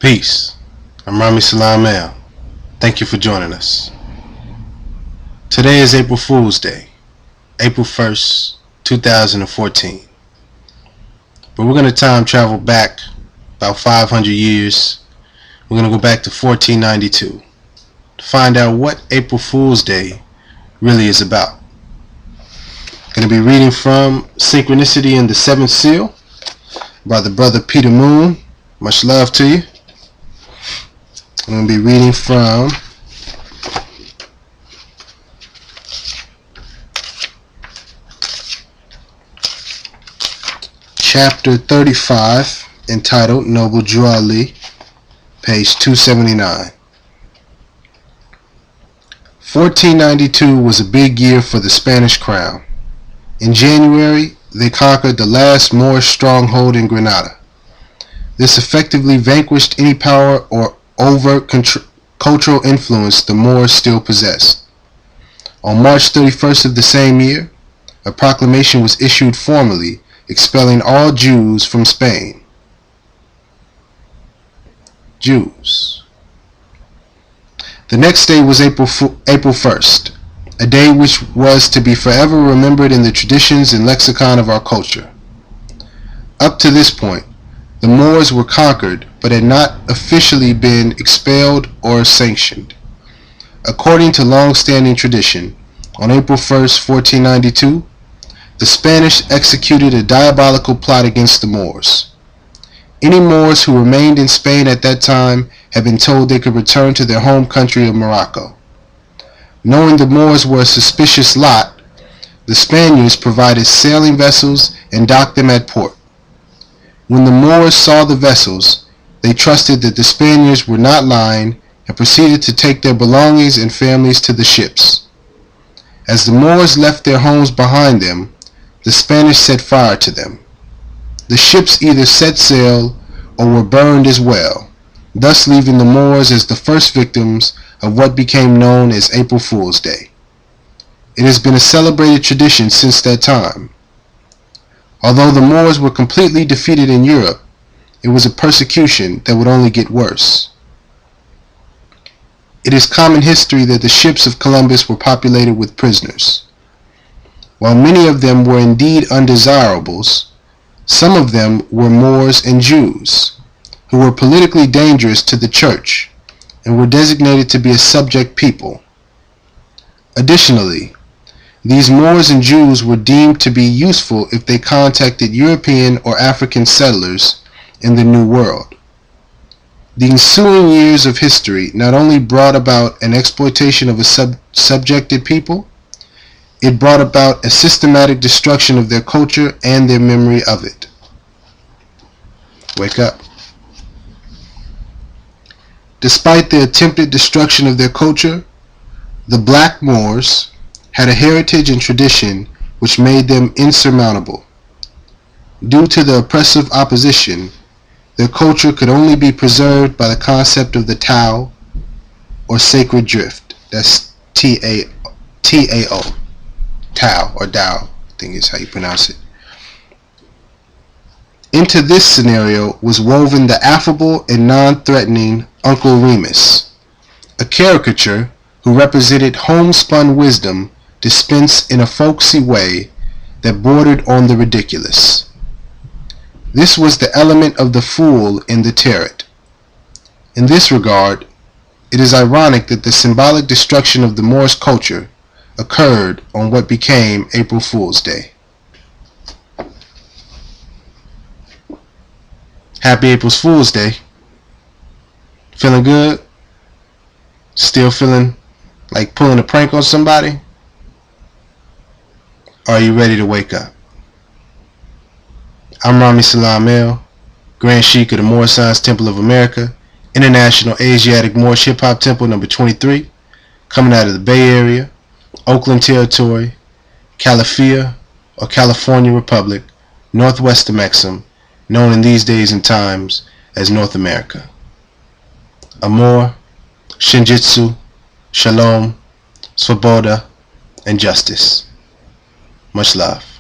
Peace. I'm Rami Salam El. Thank you for joining us. Today is April Fool's Day, April 1st, 2014. But we're going to time travel back about 500 years. We're going to go back to 1492 to find out what April Fool's Day really is about. Going to be reading from Synchronicity in the Seventh Seal by the brother Peter Moon. Much love to you. I'm going to be reading from chapter 35, entitled Noble Drew Ali, page 279. 1492 was a big year for the Spanish crown. In January, they conquered the last Moorish stronghold in Granada. This effectively vanquished any power or overt cultural influence the Moors still possessed. On March 31st of the same year, a proclamation was issued formally expelling all Jews from Spain. Jews. The next day was April 1st, a day which was to be forever remembered in the traditions and lexicon of our culture. Up to this point, the Moors were conquered but had not officially been expelled or sanctioned. According to long-standing tradition, on April 1st, 1492, the Spanish executed a diabolical plot against the Moors. Any Moors who remained in Spain at that time had been told they could return to their home country of Morocco. Knowing the Moors were a suspicious lot, the Spaniards provided sailing vessels and docked them at port. When the Moors saw the vessels, they trusted that the Spaniards were not lying and proceeded to take their belongings and families to the ships. As the Moors left their homes behind them, the Spanish set fire to them. The ships either set sail or were burned as well, thus leaving the Moors as the first victims of what became known as April Fool's Day. It has been a celebrated tradition since that time. Although the Moors were completely defeated in Europe, it was a persecution that would only get worse. It is common history that the ships of Columbus were populated with prisoners. While many of them were indeed undesirables, some of them were Moors and Jews, who were politically dangerous to the church and were designated to be a subject people. Additionally, these Moors and Jews were deemed to be useful if they contacted European or African settlers in the New World. The ensuing years of history not only brought about an exploitation of a subjected people, it brought about a systematic destruction of their culture and their memory of it. Wake up. Despite the attempted destruction of their culture, the black Moors had a heritage and tradition which made them insurmountable. Due to the oppressive opposition, their culture could only be preserved by the concept of the Tao, or sacred drift. That's T-A-O. Tao, or Tao, I think is how you pronounce it. Into this scenario was woven the affable and non-threatening Uncle Remus, a caricature who represented homespun wisdom dispensed in a folksy way that bordered on the ridiculous. This was the element of the fool in the tarot. In this regard, it is ironic that the symbolic destruction of the Moorish culture occurred on what became April Fool's Day. Happy April Fool's Day. Feeling good? Still feeling like pulling a prank on somebody? Are you ready to wake up? I'm Rami Salam El, Grand Sheik of the Moor Science Temple of America, International Asiatic Moorish Hip Hop Temple number 23, coming out of the Bay Area, Oakland Territory, Califia, or California Republic, northwest of Mexim, known in these days and times as North America. Amor, Shinjitsu, Shalom, Svoboda, and Justice. Much love.